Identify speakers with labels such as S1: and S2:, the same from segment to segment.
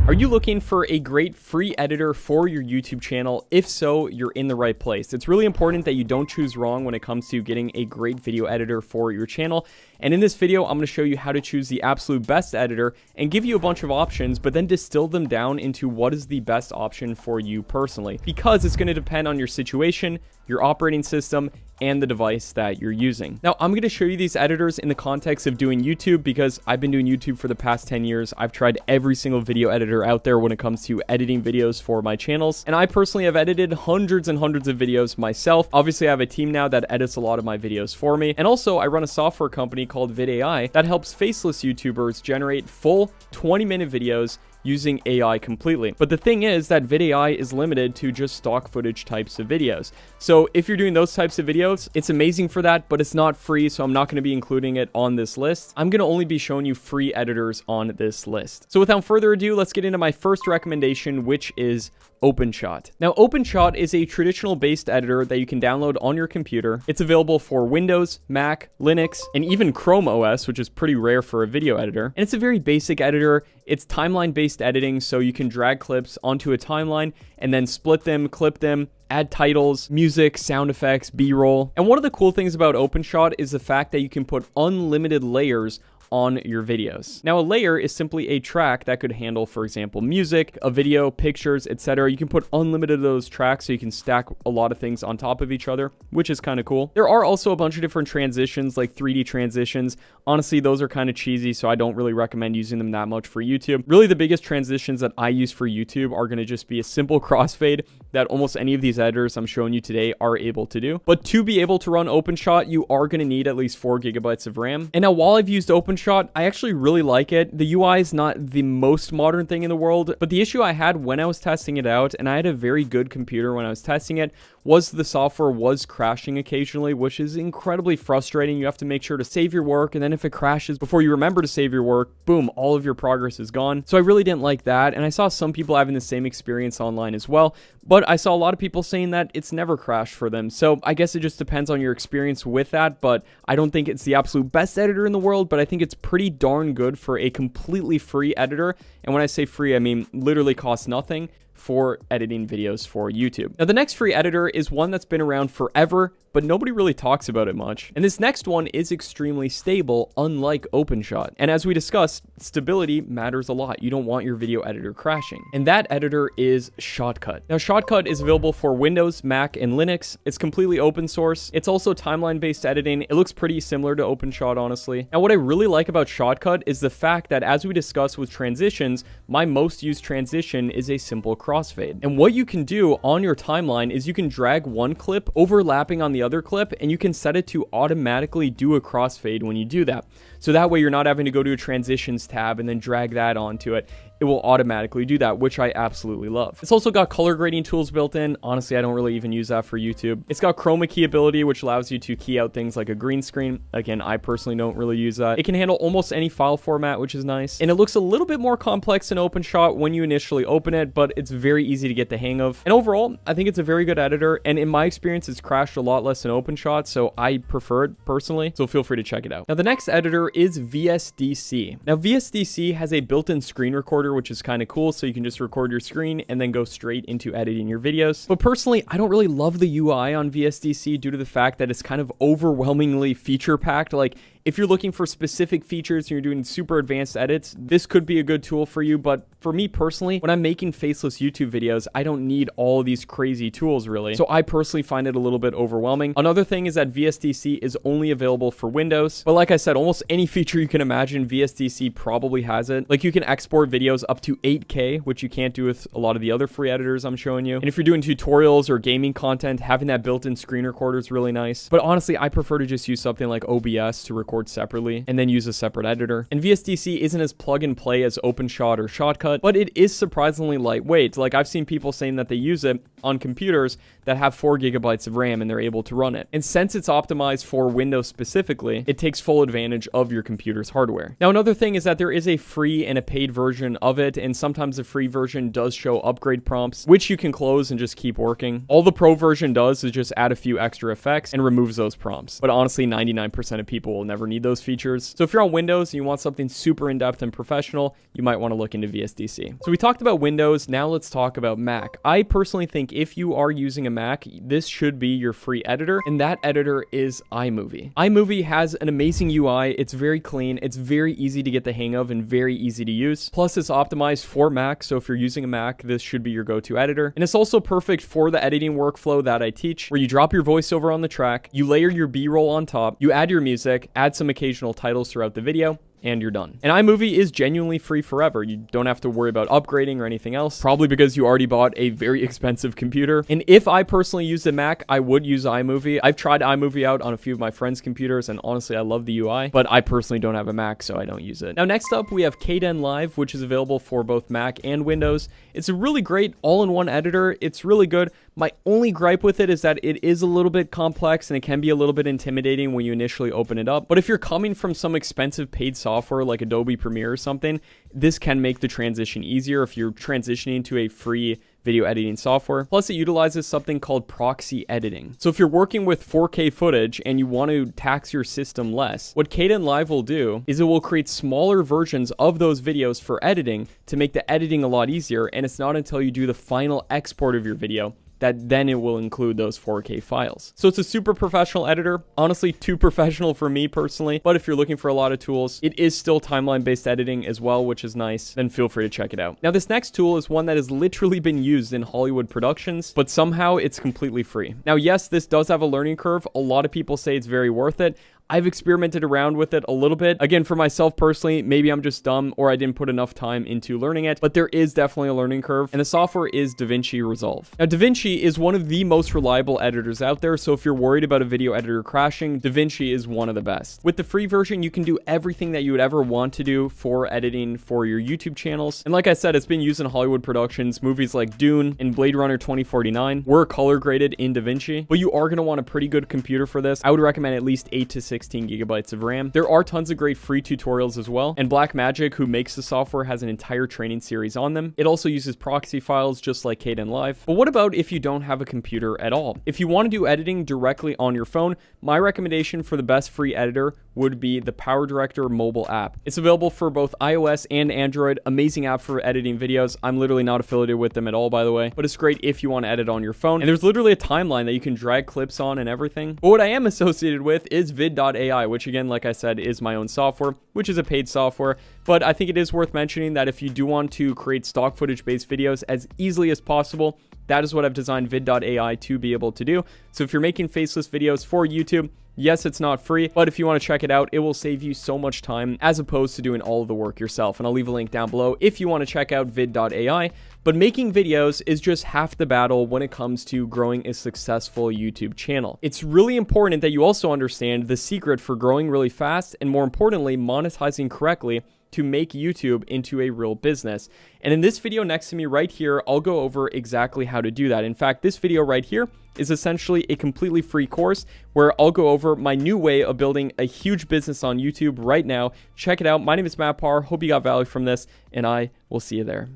S1: Are you looking for a great free editor for your YouTube channel? If so, you're in the right place. It's really important that you don't choose wrong when it comes to getting a great video editor for your channel. And in this video, I'm going to show you how to choose the absolute best editor and give you a bunch of options, but then distill them down into what is the best option for you personally, because it's going to depend on your situation, your operating system, and the device that you're using. Now, I'm going to show you these editors in the context of doing YouTube because I've been doing YouTube for the past 10 years. I've tried every single video editor out there when it comes to editing videos for my channels. And I personally have edited hundreds and hundreds of videos myself. Obviously, I have a team now that edits a lot of my videos for me. And also, I run a software company called VidAI that helps faceless YouTubers generate full 20-minute videos using AI completely. But the thing is that VidAI is limited to just stock footage types of videos. So if you're doing those types of videos, it's amazing for that, but it's not free, so I'm not going to be including it on this list. I'm going to only be showing you free editors on this list. So without further ado, let's get into my first recommendation, which is OpenShot. Now, OpenShot is a traditional based editor that you can download on your computer. It's available for Windows, Mac, Linux, and even Chrome OS, which is pretty rare for a video editor. And it's a very basic editor. It's timeline-based editing, so you can drag clips onto a timeline and then split them, clip them, add titles, music, sound effects, B-roll. And one of the cool things about OpenShot is the fact that you can put unlimited layers on your videos. Now, a layer is simply a track that could handle, for example, music, a video, pictures, etc. You can put unlimited of those tracks, so you can stack a lot of things on top of each other, which is kind of cool. There are also a bunch of different transitions, like 3D transitions. Honestly, those are kind of cheesy, so I don't really recommend using them that much for YouTube. Really, the biggest transitions that I use for YouTube are going to just be a simple crossfade that almost any of these editors I'm showing you today are able to do. But to be able to run OpenShot, you are going to need at least 4 gigabytes of RAM. And now, while I've used OpenShot, I actually really like it. The UI is not the most modern thing in the world, but the issue I had when I was testing it out, and I had a very good computer when I was testing it, was the software was crashing occasionally, which is incredibly frustrating. You have to make sure to save your work, and then if it crashes before you remember to save your work, boom, all of your progress is gone. So I really didn't like that, and I saw some people having the same experience online as well, but I saw a lot of people saying that it's never crashed for them. So I guess it just depends on your experience with that, but I don't think it's the absolute best editor in the world, but I think it's pretty darn good for a completely free editor. And when I say free, I mean literally costs nothing for editing videos for YouTube. Now, the next free editor is one that's been around forever, but nobody really talks about it much. And this next one is extremely stable, unlike OpenShot. And as we discussed, stability matters a lot. You don't want your video editor crashing. And that editor is Shotcut. Now, Shotcut is available for Windows, Mac, and Linux. It's completely open source. It's also timeline-based editing. It looks pretty similar to OpenShot, honestly. Now, what I really like about Shotcut is the fact that, as we discussed with transitions, my most used transition is a simple crossfade. And what you can do on your timeline is you can drag one clip overlapping on the other clip, and you can set it to automatically do a crossfade when you do that. So that way you're not having to go to a transitions tab and then drag that onto it. It will automatically do that, which I absolutely love. It's also got color grading tools built in. Honestly, I don't really even use that for YouTube. It's got chroma key ability, which allows you to key out things like a green screen. Again, I personally don't really use that. It can handle almost any file format, which is nice. And it looks a little bit more complex than OpenShot when you initially open it, but it's very easy to get the hang of. And overall, I think it's a very good editor. And in my experience, it's crashed a lot less than OpenShot, so I prefer it personally. So feel free to check it out. Now, the next editor is VSDC. Now, VSDC has a built-in screen recorder, which is kind of cool, so you can just record your screen and then go straight into editing your videos. But personally, I don't really love the UI on VSDC due to the fact that it's kind of overwhelmingly feature-packed. Like, if you're looking for specific features and you're doing super advanced edits, this could be a good tool for you. But for me personally, when I'm making faceless YouTube videos, I don't need all of these crazy tools really. So I personally find it a little bit overwhelming. Another thing is that VSDC is only available for Windows. But like I said, almost any feature you can imagine, VSDC probably has it. Like, you can export videos up to 8K, which you can't do with a lot of the other free editors I'm showing you. And if you're doing tutorials or gaming content, having that built-in screen recorder is really nice. But honestly, I prefer to just use something like OBS to record separately and then use a separate editor. And VSDC isn't as plug and play as OpenShot or Shotcut, but it is surprisingly lightweight. Like, I've seen people saying that they use it on computers that have 4 gigabytes of RAM and they're able to run it. And since it's optimized for Windows specifically, it takes full advantage of your computer's hardware. Now, another thing is that there is a free and a paid version of it, and sometimes the free version does show upgrade prompts, which you can close and just keep working. All the pro version does is just add a few extra effects and removes those prompts. But honestly, 99% of people will never ever need those features. So if you're on Windows and you want something super in-depth and professional, you might want to look into VSDC. So we talked about Windows, now let's talk about Mac. I personally think if you are using a Mac, this should be your free editor, and that editor is iMovie. iMovie has an amazing UI, it's very clean, it's very easy to get the hang of and very easy to use. Plus it's optimized for Mac, so if you're using a Mac, this should be your go-to editor. And it's also perfect for the editing workflow that I teach, where you drop your voiceover on the track, you layer your B-roll on top, you add your music, add some occasional titles throughout the video, and you're done. And iMovie is genuinely free forever. You don't have to worry about upgrading or anything else, probably because you already bought a very expensive computer. And if I personally used a Mac, I would use iMovie. I've tried iMovie out on a few of my friends' computers, and honestly, I love the UI, but I personally don't have a Mac, so I don't use it. Now, next up, we have Kdenlive, which is available for both Mac and Windows. It's a really great all-in-one editor. It's really good. My only gripe with it is that it is a little bit complex and it can be a little bit intimidating when you initially open it up. But if you're coming from some expensive paid software like Adobe Premiere or something, this can make the transition easier if you're transitioning to a free video editing software. Plus, it utilizes something called proxy editing. So if you're working with 4K footage and you want to tax your system less, what Kdenlive will do is it will create smaller versions of those videos for editing to make the editing a lot easier. And it's not until you do the final export of your video that then it will include those 4K files. So it's a super professional editor, honestly too professional for me personally, but if you're looking for a lot of tools, it is still timeline-based editing as well, which is nice, then feel free to check it out. Now this next tool is one that has literally been used in Hollywood productions, but somehow it's completely free. Now yes, this does have a learning curve. A lot of people say it's very worth it. I've experimented around with it a little bit. Again, for myself personally, maybe I'm just dumb or I didn't put enough time into learning it, but there is definitely a learning curve, and the software is DaVinci Resolve. Now, DaVinci is one of the most reliable editors out there, so if you're worried about a video editor crashing, DaVinci is one of the best. With the free version, you can do everything that you would ever want to do for editing for your YouTube channels. And like I said, it's been used in Hollywood productions. Movies like Dune and Blade Runner 2049 were color graded in DaVinci, but you are going to want a pretty good computer for this. I would recommend at least 8 to 16 gigabytes of RAM. There are tons of great free tutorials as well, and Blackmagic, who makes the software, has an entire training series on them. It also uses proxy files just like Kdenlive. But what about if you don't have a computer at all? If you want to do editing directly on your phone, my recommendation for the best free editor would be the PowerDirector mobile app. It's available for both iOS and Android. Amazing app for editing videos. I'm literally not affiliated with them at all, by the way, but it's great if you want to edit on your phone. And there's literally a timeline that you can drag clips on and everything. But what I am associated with is vid.ai, which again, like I said, is my own software, which is a paid software. But I think it is worth mentioning that if you do want to create stock footage based videos as easily as possible, that is what I've designed vid.ai to be able to do. So if you're making faceless videos for YouTube, yes, it's not free, but if you want to check it out, it will save you so much time as opposed to doing all of the work yourself. And I'll leave a link down below if you want to check out vid.ai. But making videos is just half the battle when it comes to growing a successful YouTube channel. It's really important that you also understand the secret for growing really fast and, more importantly, monetizing correctly to make YouTube into a real business. And in this video next to me right here, I'll go over exactly how to do that. In fact, this video right here is essentially a completely free course where I'll go over my new way of building a huge business on YouTube right now. Check it out. My name is Matt Parr. Hope you got value from this, and I will see you there.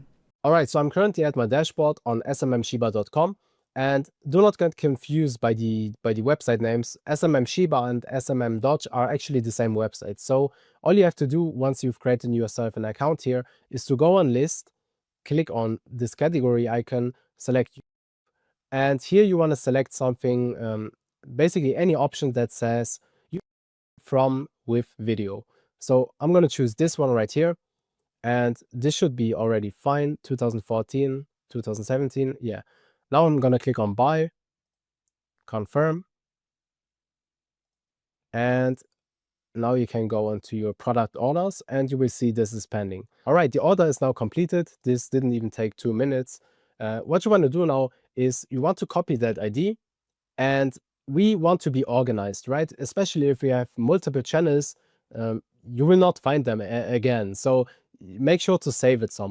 S2: All right, so I'm currently at my dashboard on smmshiba.com, and do not get confused by the website names. SMMShiba and SMMDodge are actually the same website. So all you have to do once you've created yourself an account here is to go on list, click on this category icon, select, and here you want to select something, basically any option that says you from with video. So I'm going to choose this one right here. And this should be already fine. 2014, 2017. Yeah. Now I'm going to click on buy, confirm. And now you can go into your product orders and you will see this is pending. All right. The order is now completed. This didn't even take 2 minutes. What you want to do now is you want to copy that ID, and we want to be organized, right? Especially if we have multiple channels, you will not find them again. So make sure to save it somewhere.